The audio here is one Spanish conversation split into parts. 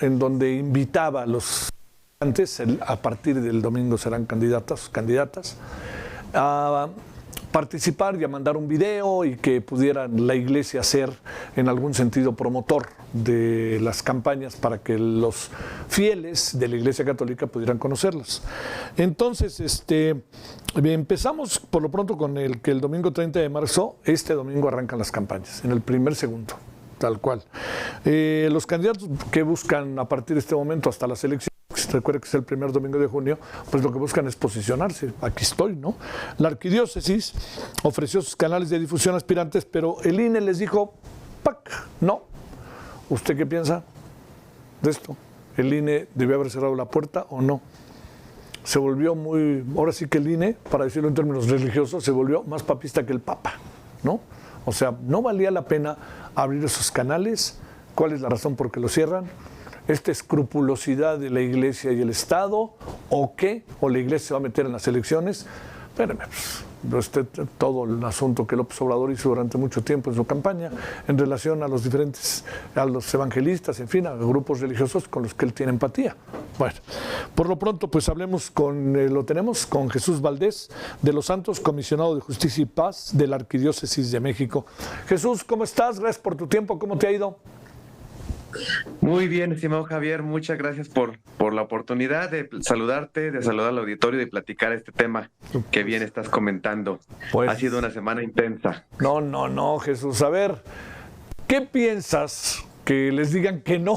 en donde invitaba a los candidatos, a partir del domingo serán candidatas, a participar y a mandar un video y que pudieran la iglesia ser en algún sentido promotor de las campañas para que los fieles de la Iglesia Católica pudieran conocerlas. Entonces, empezamos por lo pronto con que el domingo 30 de marzo, este domingo arrancan las campañas, en el primer segundo, tal cual. Los candidatos que buscan a partir de este momento hasta las elecciones, recuerde que es el primer domingo de junio, pues lo que buscan es posicionarse. Aquí estoy, ¿no? La arquidiócesis ofreció sus canales de difusión a aspirantes, pero el INE les dijo, ¡pac! No. ¿Usted qué piensa de esto? ¿El INE debió haber cerrado la puerta o no? Se volvió ahora sí que el INE, para decirlo en términos religiosos, se volvió más papista que el Papa, ¿no? O sea, no valía la pena abrir esos canales. ¿Cuál es la razón por qué lo cierran? ¿Esta escrupulosidad de la Iglesia y el Estado o qué? ¿O la Iglesia se va a meter en las elecciones? Espérenme, pues, todo el asunto que López Obrador hizo durante mucho tiempo en su campaña en relación a los evangelistas, en fin, a grupos religiosos con los que él tiene empatía. Bueno, por lo pronto, pues hablemos lo tenemos con Jesús Valdés de los Santos, comisionado de Justicia y Paz de la Arquidiócesis de México. Jesús, ¿cómo estás? Gracias por tu tiempo, ¿cómo te ha ido? Muy bien, estimado Javier, muchas gracias por la oportunidad de saludarte, de saludar al auditorio y de platicar este tema que bien estás comentando. Pues, ha sido una semana intensa. No, Jesús. A ver, ¿qué piensas que les digan que no?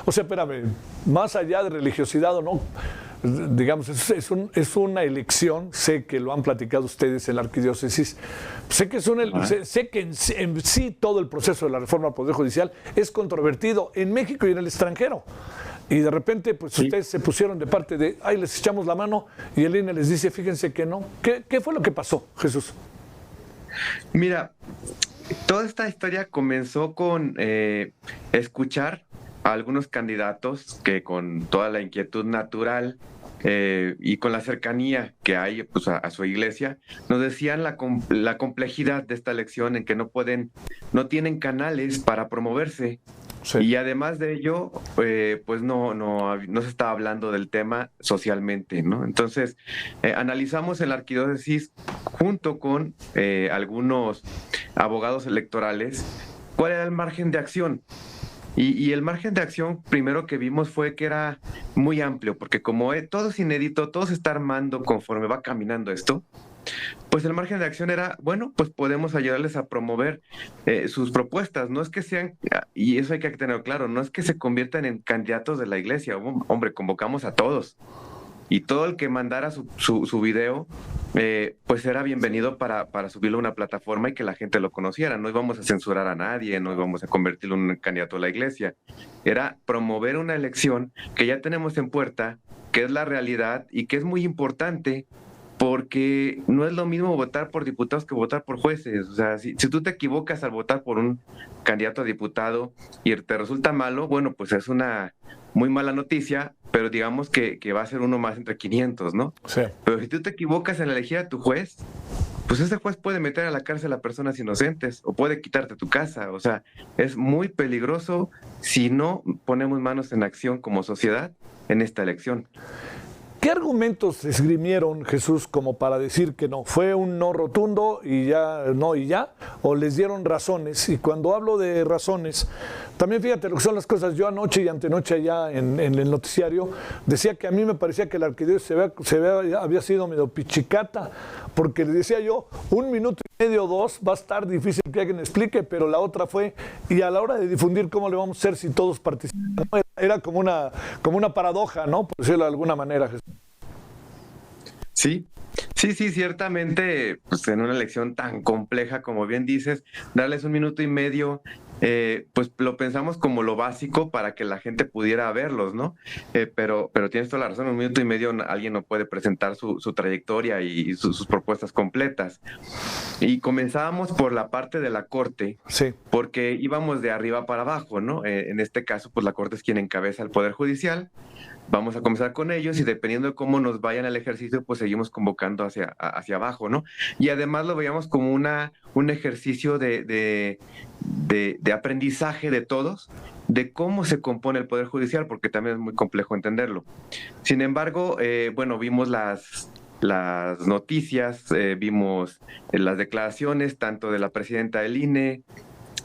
O sea, espérame, más allá de religiosidad o no, digamos, es una elección, sé que lo han platicado ustedes en la arquidiócesis, sé que en sí todo el proceso de la reforma al Poder Judicial es controvertido en México y en el extranjero. Y de repente, pues sí, ustedes se pusieron de parte de, les echamos la mano, y el INE les dice, fíjense que no. ¿Qué fue lo que pasó, Jesús? Mira, toda esta historia comenzó con escuchar a algunos candidatos que con toda la inquietud natural y con la cercanía que hay pues, a su iglesia, nos decían la complejidad de esta elección en que no tienen canales para promoverse. Sí. Y además de ello, pues no se está hablando del tema socialmente, ¿no? Entonces, analizamos en la arquidiócesis junto con algunos abogados electorales cuál era el margen de acción. Y el margen de acción primero que vimos fue que era muy amplio, porque como todo es inédito, todo se está armando conforme va caminando esto, pues el margen de acción era, bueno, pues podemos ayudarles a promover sus propuestas. No es que sean, y eso hay que tenerlo claro, no es que se conviertan en candidatos de la iglesia. Hombre, convocamos a todos. Y todo el que mandara su video, pues era bienvenido para subirlo a una plataforma y que la gente lo conociera. No íbamos a censurar a nadie, no íbamos a convertirlo en un candidato a la iglesia. Era promover una elección que ya tenemos en puerta, que es la realidad y que es muy importante, porque no es lo mismo votar por diputados que votar por jueces. O sea, si tú te equivocas al votar por un candidato a diputado y te resulta malo, bueno, pues es una muy mala noticia, pero digamos que va a ser uno más entre 500, ¿no? Sí. Pero si tú te equivocas en elegir a tu juez, pues ese juez puede meter a la cárcel a personas inocentes o puede quitarte tu casa. O sea, es muy peligroso si no ponemos manos en acción como sociedad en esta elección. ¿Qué argumentos esgrimieron, Jesús, como para decir que no? ¿Fue un no rotundo y ya no y ya? ¿O les dieron razones? Y cuando hablo de razones, también fíjate lo que son las cosas. Yo anoche y antenoche allá en el noticiario decía que a mí me parecía que la arquidiócesis había sido medio pichicata, porque le decía yo, 1 minuto y medio, 2, va a estar difícil que alguien explique, pero la otra fue, y a la hora de difundir, ¿cómo le vamos a hacer si todos participan? Era como una paradoja, ¿no? Por decirlo de alguna manera, Jesús. Sí, ciertamente, pues en una elección tan compleja como bien dices, darles 1 minuto y medio, pues lo pensamos como lo básico para que la gente pudiera verlos, ¿no? Pero tienes toda la razón, 1 minuto y medio alguien no puede presentar su trayectoria y sus propuestas completas. Y comenzábamos por la parte de la Corte, sí, porque íbamos de arriba para abajo, ¿no? En este caso, pues la Corte es quien encabeza el Poder Judicial. Vamos a comenzar con ellos y dependiendo de cómo nos vayan al ejercicio, pues seguimos convocando hacia abajo, ¿no? Y además lo veíamos como un ejercicio de de aprendizaje de todos de cómo se compone el Poder Judicial, porque también es muy complejo entenderlo. Sin embargo, bueno, vimos las noticias, vimos las declaraciones tanto de la presidenta del INE,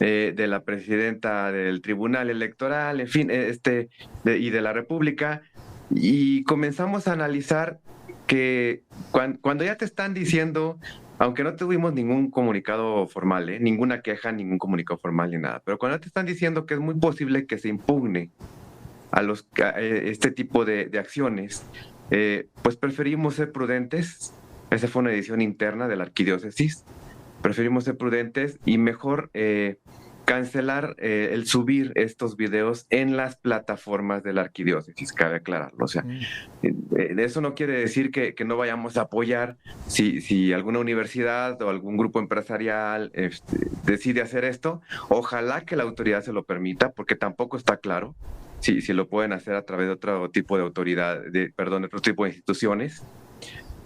de la presidenta del Tribunal Electoral, en fin, y de la República, y comenzamos a analizar que cuando ya te están diciendo, aunque no tuvimos ningún comunicado formal, ninguna queja, ningún comunicado formal ni nada, pero cuando te están diciendo que es muy posible que se impugne este tipo de acciones, pues preferimos ser prudentes. Esa fue una decisión interna de la arquidiócesis. Preferimos ser prudentes y mejor cancelar el subir estos videos en las plataformas de la arquidiócesis, cabe aclararlo. O sea, eso no quiere decir que no vayamos a apoyar si alguna universidad o algún grupo empresarial decide hacer esto. Ojalá que la autoridad se lo permita, porque tampoco está claro si lo pueden hacer a través de otro tipo de autoridad, otro tipo de instituciones.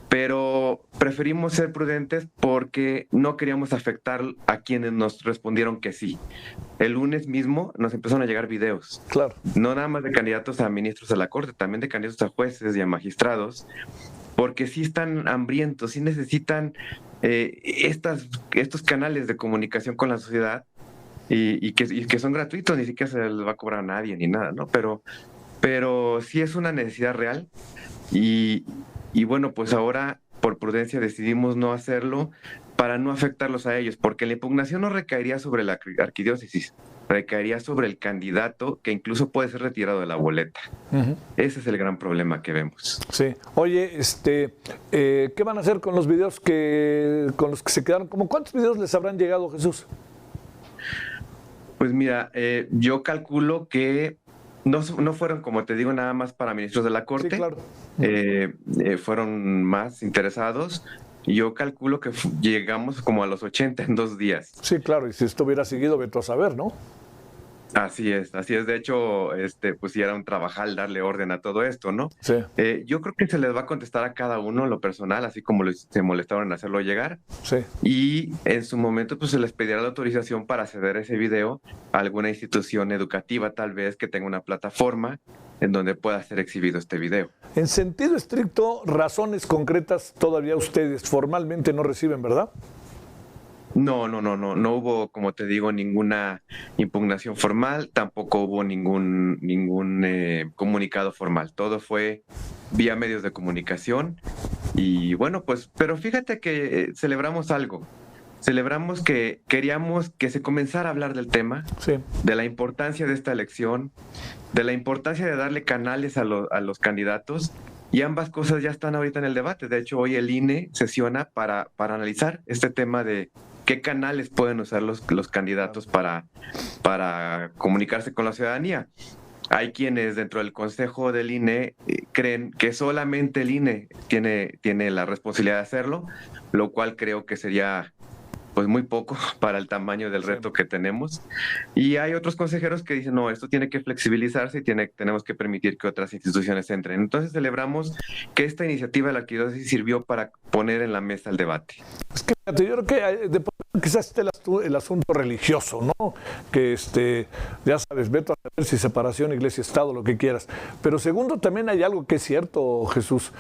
Pero preferimos ser prudentes porque no queríamos afectar a quienes nos respondieron que sí. El lunes mismo nos empezaron a llegar videos. Claro. No nada más de candidatos a ministros de la Corte, también de candidatos a jueces y a magistrados, porque sí están hambrientos, sí necesitan estos canales de comunicación con la sociedad y que son gratuitos, ni siquiera se les va a cobrar a nadie ni nada, ¿no? Pero sí es una necesidad real y bueno, pues ahora por prudencia decidimos no hacerlo para no afectarlos a ellos, porque la impugnación no recaería sobre la arquidiócesis, recaería sobre el candidato que incluso puede ser retirado de la boleta. Ese es el gran problema que vemos. Sí. Oye, ¿qué van a hacer con los videos con los que se quedaron? ¿Cuántos videos les habrán llegado, Jesús? Pues mira, yo calculo que no fueron, como te digo, nada más para ministros de la Corte. Sí, claro. Fueron más interesados. Yo calculo que llegamos como a los 80 en 2 días. Sí, claro, y si esto hubiera seguido, vete a saber, ¿no? Así es. De hecho, pues sí era un trabajal darle orden a todo esto, ¿no? Sí. Yo creo que se les va a contestar a cada uno en lo personal, así como se molestaron en hacerlo llegar. Sí. Y en su momento, pues se les pedirá la autorización para ceder ese video a alguna institución educativa, tal vez, que tenga una plataforma en donde pueda ser exhibido este video. En sentido estricto, razones concretas todavía ustedes formalmente no reciben, ¿verdad? No hubo, como te digo, ninguna impugnación formal, tampoco hubo ningún comunicado formal. Todo fue vía medios de comunicación y bueno, pues, pero fíjate que celebramos algo. Celebramos que queríamos que se comenzara a hablar del tema, sí, de la importancia de esta elección, de la importancia de darle canales a los candidatos, y ambas cosas ya están ahorita en el debate. De hecho, hoy el INE sesiona para analizar este tema de qué canales pueden usar los candidatos para comunicarse con la ciudadanía. Hay quienes dentro del Consejo del INE creen que solamente el INE tiene la responsabilidad de hacerlo, lo cual creo que sería pues muy poco para el tamaño del reto que tenemos. Y hay otros consejeros que dicen, no, esto tiene que flexibilizarse y tenemos que permitir que otras instituciones entren. Entonces celebramos que esta iniciativa de la arquidiócesis sirvió para poner en la mesa el debate. Es que yo creo que quizás esté el asunto religioso, ¿no? Que ya sabes, vete a saber si separación, iglesia-estado, lo que quieras. Pero segundo, también hay algo que es cierto, Jesús.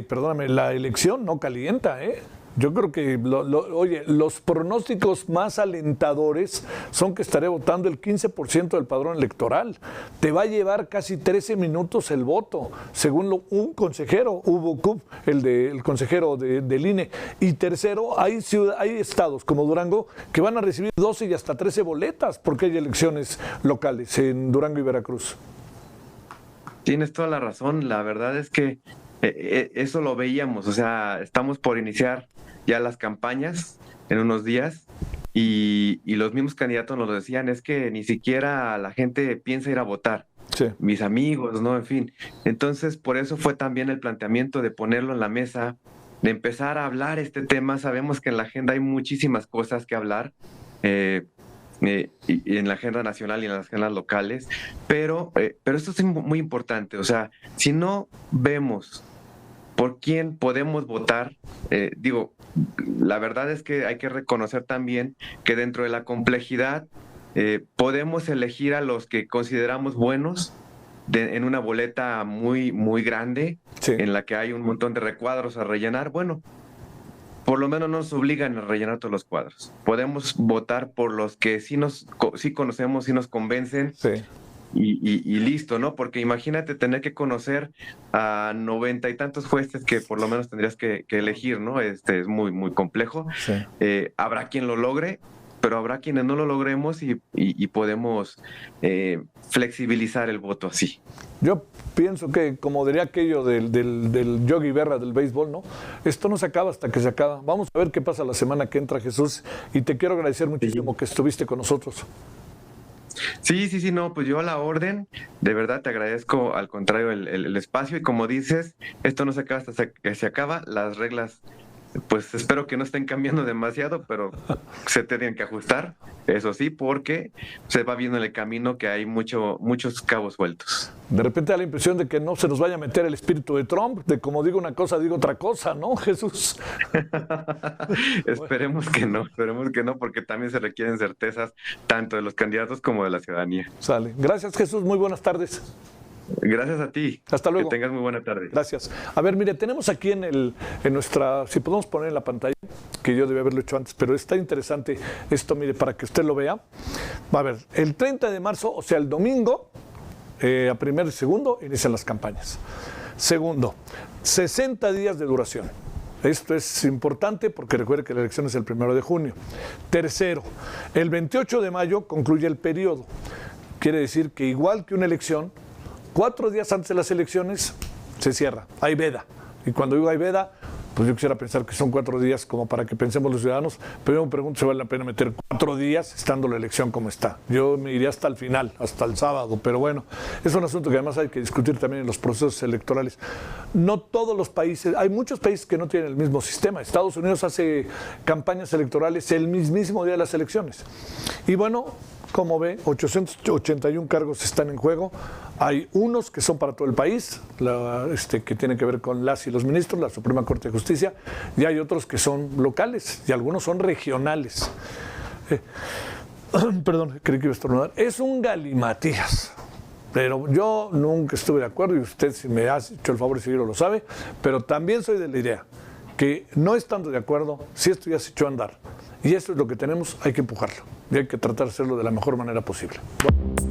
Perdóname, la elección no calienta, ¿eh? Yo creo que, oye, los pronósticos más alentadores son que estaré votando el 15% del padrón electoral. Te va a llevar casi 13 minutos el voto, según un consejero, Hugo Kup, el consejero del INE. Y tercero, hay estados como Durango que van a recibir 12 y hasta 13 boletas porque hay elecciones locales en Durango y Veracruz. Tienes toda la razón. La verdad es que eso lo veíamos. O sea, estamos por iniciar ya las campañas en unos días y los mismos candidatos nos lo decían, es que ni siquiera la gente piensa ir a votar. Sí. Mis amigos, ¿no? En fin. Entonces, por eso fue también el planteamiento de ponerlo en la mesa, de empezar a hablar este tema. Sabemos que en la agenda hay muchísimas cosas que hablar, y en la agenda nacional y en las agendas locales, pero esto es muy importante. O sea, si no vemos por quién podemos votar. Digo, la verdad es que hay que reconocer también que dentro de la complejidad podemos elegir a los que consideramos buenos en una boleta muy, muy grande, Sí. en la que hay un montón de recuadros a rellenar. Bueno, por lo menos no nos obligan a rellenar todos los cuadros. Podemos votar por los que sí conocemos, sí nos convencen. Sí. Y listo, ¿no? Porque imagínate tener que conocer a 90 y tantos jueces que por lo menos tendrías que elegir, ¿no? Es muy, muy complejo. Sí. Habrá quien lo logre, pero habrá quienes no lo logremos y podemos flexibilizar el voto así. Yo pienso que, como diría aquello del Yogi Berra del béisbol, ¿no? Esto no se acaba hasta que se acaba. Vamos a ver qué pasa la semana que entra, Jesús, y te quiero agradecer muchísimo que estuviste con nosotros. Sí, no, pues yo a la orden, de verdad te agradezco, al contrario, el espacio, y como dices, esto no se acaba hasta que se acaba, las reglas, pues espero que no estén cambiando demasiado, pero se tienen que ajustar, eso sí, porque se va viendo en el camino que hay muchos cabos sueltos. De repente da la impresión de que no se nos vaya a meter el espíritu de Trump, de como digo una cosa, digo otra cosa, ¿no, Jesús? Esperemos que no, porque también se requieren certezas tanto de los candidatos como de la ciudadanía. Sale. Gracias, Jesús. Muy buenas tardes. Gracias a ti. Hasta luego. Que tengas muy buena tarde. Gracias. A ver, mire, tenemos aquí en nuestra, si podemos poner en la pantalla, que yo debía haberlo hecho antes, pero está interesante esto, mire, para que usted lo vea. A ver, el 30 de marzo, o sea, el domingo, a primero y segundo, inician las campañas. Segundo, 60 días de duración. Esto es importante porque recuerde que la elección es el 1 de junio. Tercero, el 28 de mayo concluye el periodo. Quiere decir que igual que una elección, 4 días antes de las elecciones se cierra, hay veda. Y cuando digo hay veda, pues yo quisiera pensar que son 4 días como para que pensemos los ciudadanos, pero yo me pregunto si vale la pena meter 4 días estando la elección como está. Yo me iría hasta el final, hasta el sábado, pero bueno, es un asunto que además hay que discutir también en los procesos electorales. No todos los países, hay muchos países que no tienen el mismo sistema. Estados Unidos hace campañas electorales el mismísimo día de las elecciones. Y bueno, como ve, 881 cargos están en juego. Hay unos que son para todo el país, que tienen que ver con las y los ministros, la Suprema Corte de Justicia, y hay otros que son locales, y algunos son regionales. Perdón, creí que iba a estornudar. Es un galimatías. Pero yo nunca estuve de acuerdo, y usted, si me ha hecho el favor de seguirlo, lo sabe, pero también soy de la idea que no estando de acuerdo, si esto ya se echó a andar, y esto es lo que tenemos, hay que empujarlo, y hay que tratar de hacerlo de la mejor manera posible. Bueno.